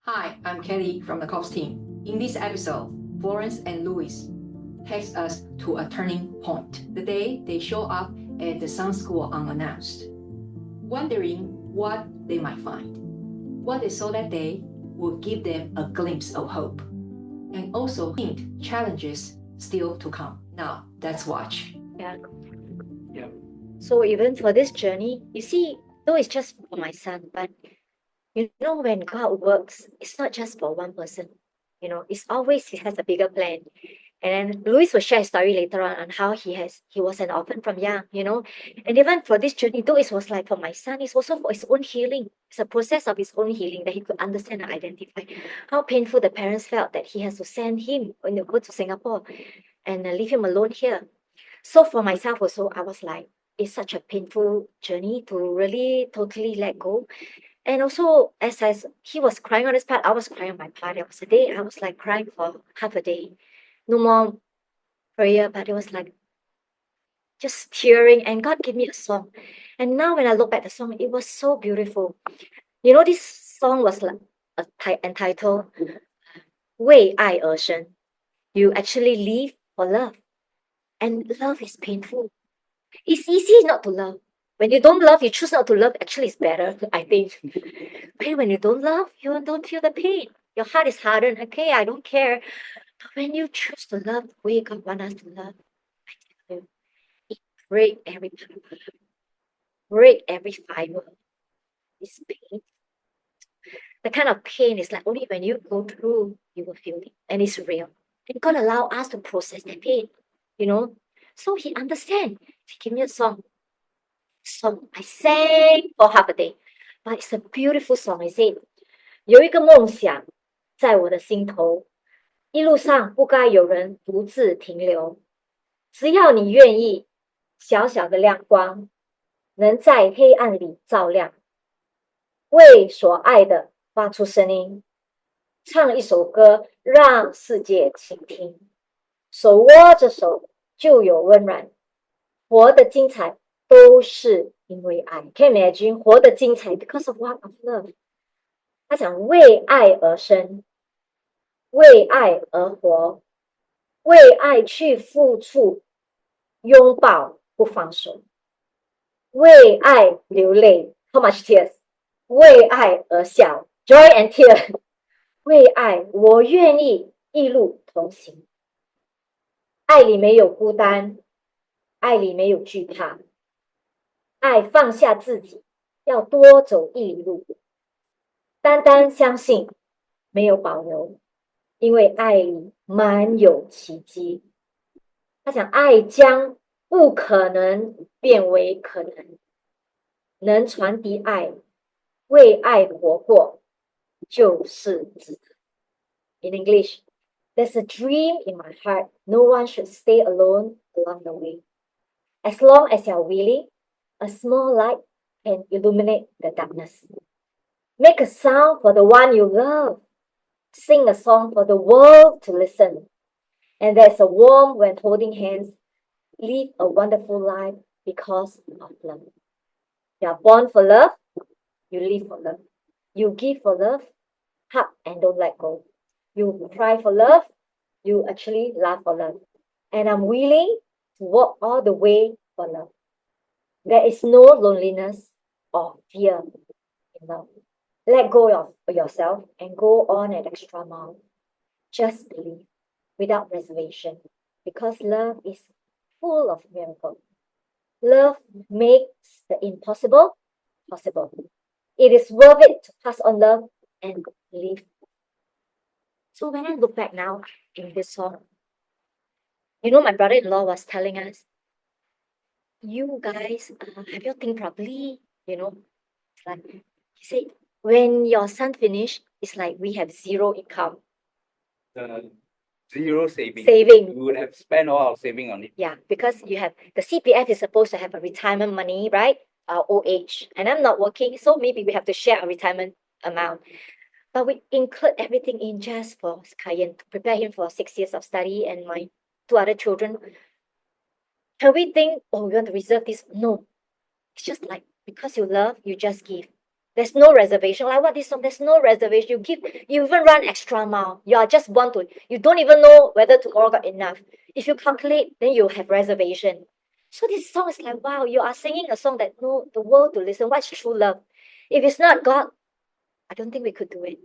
Hi, I'm Kelly from the COPS team. In this episode, Florence and Louis take us to a turning point, the day they show up at the Sun School unannounced, wondering what they might find. What they saw that day will give them a glimpse of hope, and also hint challenges still to come. Now, let's watch. Yeah. Yeah. So even for this journey, you see, though it's just for my son, but you know, when God works, it's not just for one person. You know, it's always He has a bigger plan. And then Louis will share a story later on how he was an orphan from young, you know. And even for this journey, though it was like for my son, it's also for his own healing. It's a process of his own healing that he could understand and identify how painful the parents felt that he has to send him when they go to Singapore and leave him alone here. So for myself also, I was like, it's such a painful journey to really totally let go. And also, as he was crying on his part, I was crying on my part. There was a day I was like crying for half a day. No more prayer, but it was like just tearing. And God gave me a song. And now when I look back at the song, it was so beautiful. You know, this song was like entitled 为爱而生. You actually live for love. And love is painful. It's easy not to love. When you don't love, you choose not to love, actually it's better, I think. But when you don't love, you don't feel the pain. Your heart is hardened. Okay, I don't care. But when you choose to love the way God wants us to love, I tell you, it breaks every part, break every fiber. It's pain. The kind of pain is like only when you go through, you will feel it. And it's real. And God allow us to process that pain, you know. So He understands. He gave me a song. So I sang for half a day. But it's a beautiful song. He said, 有一个梦想在我的心头，一路上不该有人独自停留。只要你愿意，小小的亮光能在黑暗里照亮，为所爱的发出声音，唱一首歌，让世界倾听。手握着手就有温暖，活得精彩都是因为爱。Can you imagine 活得精彩 because of what of love？ 他讲为爱而生，为爱而活，为爱去付出，拥抱不放手，为爱流泪 ，How much tears？ 为爱而笑 ，Joy and tears。为爱，我愿意一路同行。爱里没有孤单，爱里没有惧怕，爱放下自己，要多走一里路。单单相信，没有保留，因为爱里满有奇迹。他讲，爱将不可能变为可能，能传递爱，为爱活过，就是值得。In English, there's a dream in my heart. No one should stay alone along the way. As long as you're willing, a small light can illuminate the darkness. Make a sound for the one you love. Sing a song for the world to listen. And there's a warmth when holding hands. Live a wonderful life because of love. You are born for love. You live for love. You give for love. Hug and don't let go. You cry for love. You actually laugh for love. And I'm willing to walk all the way for love. There is no loneliness or fear in love. Let go of yourself and go on an extra mile. Just believe without reservation because love is full of miracles. Love makes the impossible possible. It is worth it to pass on love and live. So when I look back now in this song, you know, my brother-in-law was telling us, you guys, have you think properly? You know, it's like he said, when your son finished, it's like we have zero income. Zero saving. Saving. We would have spent all our saving on it. Yeah, because you have the CPF is supposed to have a retirement money, right? Our old age. And I'm not working, so maybe we have to share a retirement amount. But we include everything in just for Kayan to prepare him for 6 years of study and my 2 other children. Can we think, oh, we want to reserve this? No. It's just like because you love, you just give. There's no reservation. Like what this song, there's no reservation. You even run extra mile. You don't even know whether tomorrow got enough. If you calculate, then you have reservation. So this song is like, wow, you are singing a song that know the world to listen. What's true love? If it's not God, I don't think we could do it.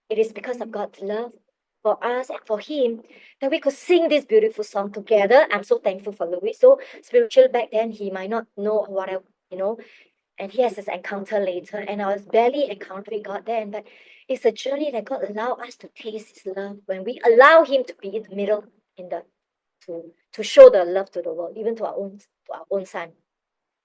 It is because of God's love for us and for him that we could sing this beautiful song together. I'm so thankful for Louis. So spiritual back then, he might not know what and he has this encounter later. And I was barely encountering God then, but it's a journey that God allowed us to taste his love when we allow him to be in the middle to show the love to the world, even to our own son.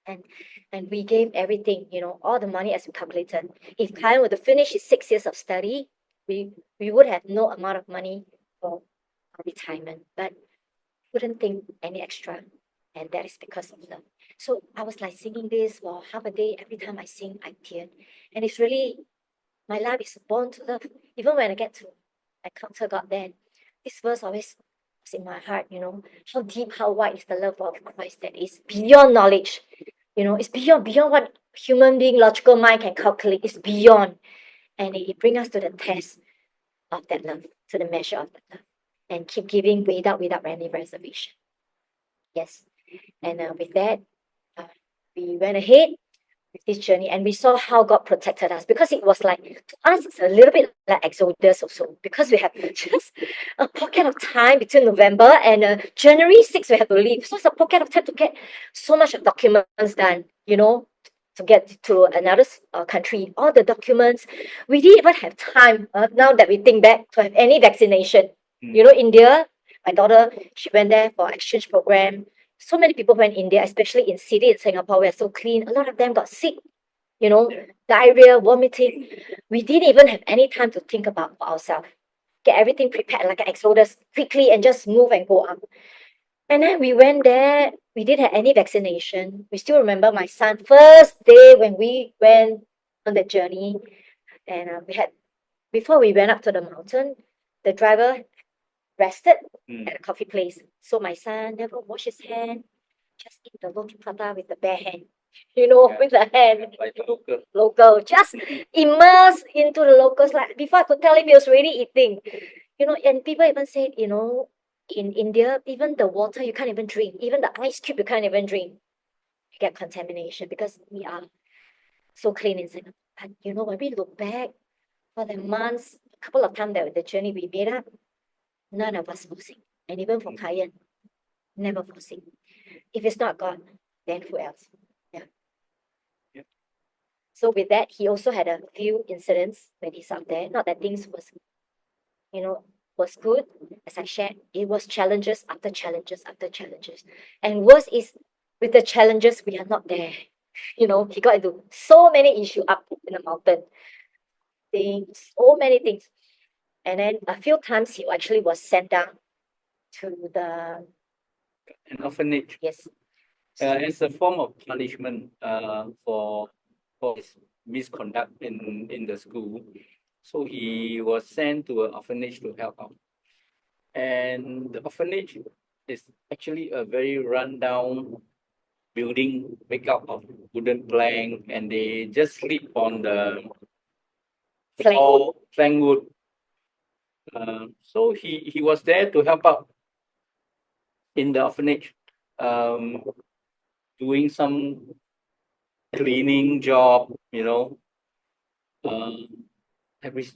And we gave everything, all the money as we calculated. If Kyle were to finish his 6 years of study, we would have no amount of money for our retirement, but wouldn't think any extra. And that is because of love. So I was like singing this for half a day. Every time I sing, I tear. And it's really, my life is born to love. Even when I get to encounter God then, this verse always was in my heart, how deep, how wide is the love of Christ that is beyond knowledge. It's beyond what human being, logical mind can calculate. It's beyond. And it brings us to the test of that love, to the measure of that love. And keep giving without any reservation. Yes. And with that, we went ahead with this journey and we saw how God protected us, because it was like, to us, it's a little bit like Exodus also, because we have just a pocket of time between November and January 6th, we have to leave. So it's a pocket of time to get so much of documents done, to get to another country, all the documents. We didn't even have time, now that we think back, to have any vaccination. India, my daughter, she went there for exchange program. So many people went in India, especially in city in Singapore. We're so clean. A lot of them got sick, diarrhea, vomiting. We didn't even have any time to think about ourselves. Get everything prepared like an exodus quickly and just move and go up. And then we went there. We didn't have any vaccination. We still remember my son first day when we went on the journey. And before we went up to the mountain, the driver rested at a coffee place. So my son never washed his hand, just eat the roti prata with the bare hand, with the hand. Like the Local, just immersed into the locals. Like before I could tell him, he was already eating. And people even said, in India, even the water you can't even drink, even the ice cube you can't even drink. You get contamination because we are so clean in Singapore. But when we look back for the months, a couple of times that the journey we made up, none of us fall sick. And even for Kayan, never fall sick. If it's not God, then who else? Yeah. So with that, he also had a few incidents when he's out there. Not that things was good, as I shared. It was challenges after challenges after challenges. And worse is, with the challenges, we are not there. He got into so many issues up in the mountain. So many things. And then a few times he actually was sent down to an orphanage. Yes. As a form of punishment for his misconduct in the school. So he was sent to an orphanage to help out. And the orphanage is actually a very rundown building made up of wooden plank, and they just sleep on the plank wood. So he was there to help out in the orphanage, doing some cleaning job,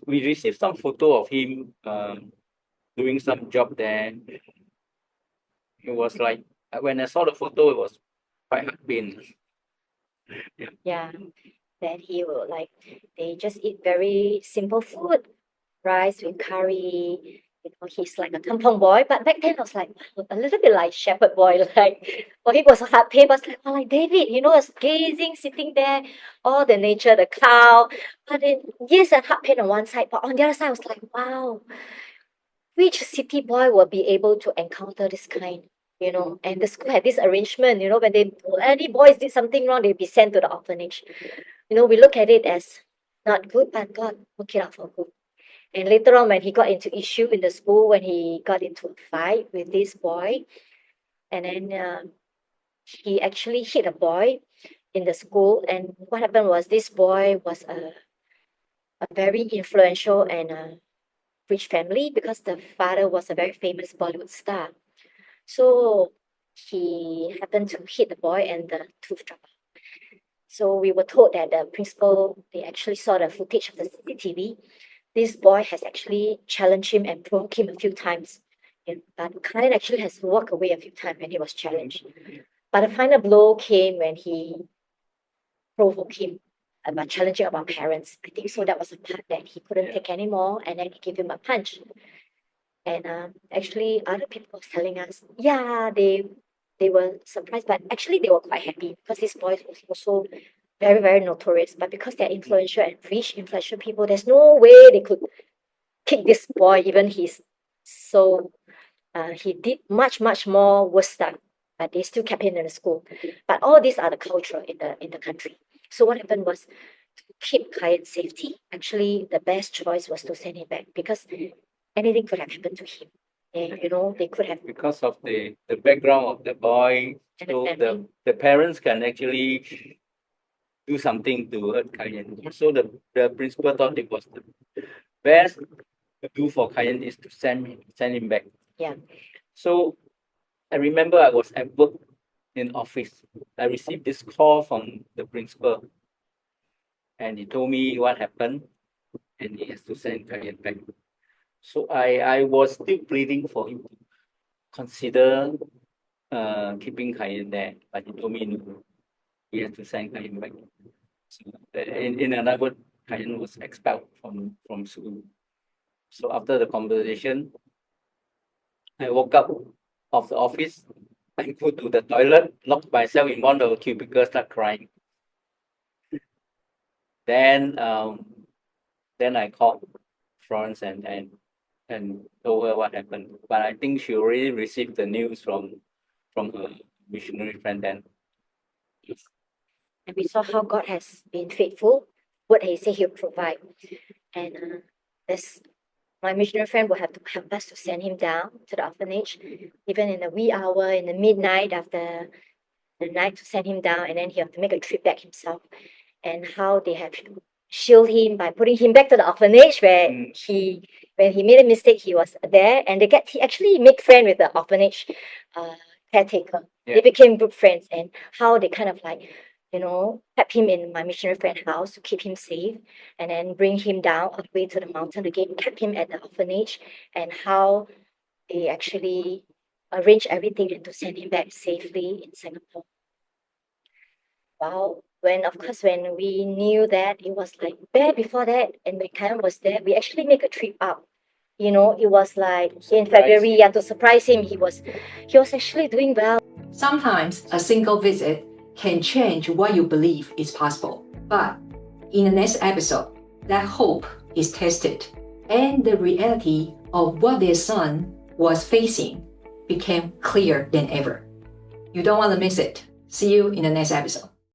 we received some photo of him doing some job there. It was like, when I saw the photo, it was quite heartbreaking. Yeah. Then he will they just eat very simple food, rice with curry. He's like a kampong boy, but back then I was like, a little bit like shepherd boy. For him was a hard pain, but like David, was gazing, sitting there, all the nature, the cow. But yes, a hard pain on one side, but on the other side, I was like, wow, which city boy will be able to encounter this kind? And the school had this arrangement, when any boys did something wrong, they'd be sent to the orphanage. We look at it as not good, but God work it out for good. And later on, when he got into issue in the school, when he got into a fight with this boy, and then he actually hit a boy, in the school. And what happened was this boy was a very influential and rich family because the father was a very famous Bollywood star. So he happened to hit the boy and the tooth dropped out. So we were told that the principal, they actually saw the footage of the CCTV. This boy has actually challenged him and provoked him a few times. But Kayan actually has walked away a few times when he was challenged. But the final blow came when he provoked him about challenging about parents. I think so that was a part that he couldn't take anymore, and then he gave him a punch. And actually, other people was telling us, yeah, they were surprised, but actually they were quite happy because this boy was also very, very notorious. But because they're influential and rich, influential people, there's no way they could kick this boy, even he's so, he did much, much more worse stuff, but they still kept him in the school. But all these are the culture in the country. So what happened was, to keep Kayan's safety, actually the best choice was to send him back because anything could have happened to him. And, they could have. Because of the background of the boy, so the parents can actually do something to hurt Kayan. Yeah. So the principal thought it was the best to do for Kayan is to send him back. Yeah. So I remember I was at work in office. I received this call from the principal, and he told me what happened, and he has to send Kayan back. So I was still pleading for him to consider keeping Kayan there, but he told me no, he has to send Kayan back. So in another word, Kayan was expelled from school. So after the conversation, I woke up of the office, I go to the toilet, locked myself in one of the cubicles, start crying. Then I called Florence and told her what happened. But I think she already received the news from her missionary friend then. Yes. And we saw how God has been faithful, what He said He'll provide. And my missionary friend will have to help us to send him down to the orphanage, even in the wee hour, in the midnight after the night, to send him down, and then he have to make a trip back himself. And how they have shielded him by putting him back to the orphanage where when he made a mistake, he was there, and he actually made friends with the orphanage caretaker. Yeah. They became good friends, and how they kind of kept him in my missionary friend's house to keep him safe, and then bring him down all the way to the mountain again, kept him at the orphanage, and how they actually arranged everything and to send him back safely in Singapore. Wow. When we knew that, it was like there before that, and when Kayan was there, we actually make a trip up. It was like in February, and to surprise him, he was actually doing well. Sometimes a single visit can change what you believe is possible. But in the next episode, that hope is tested, and the reality of what their son was facing became clearer than ever. You don't want to miss it. See you in the next episode.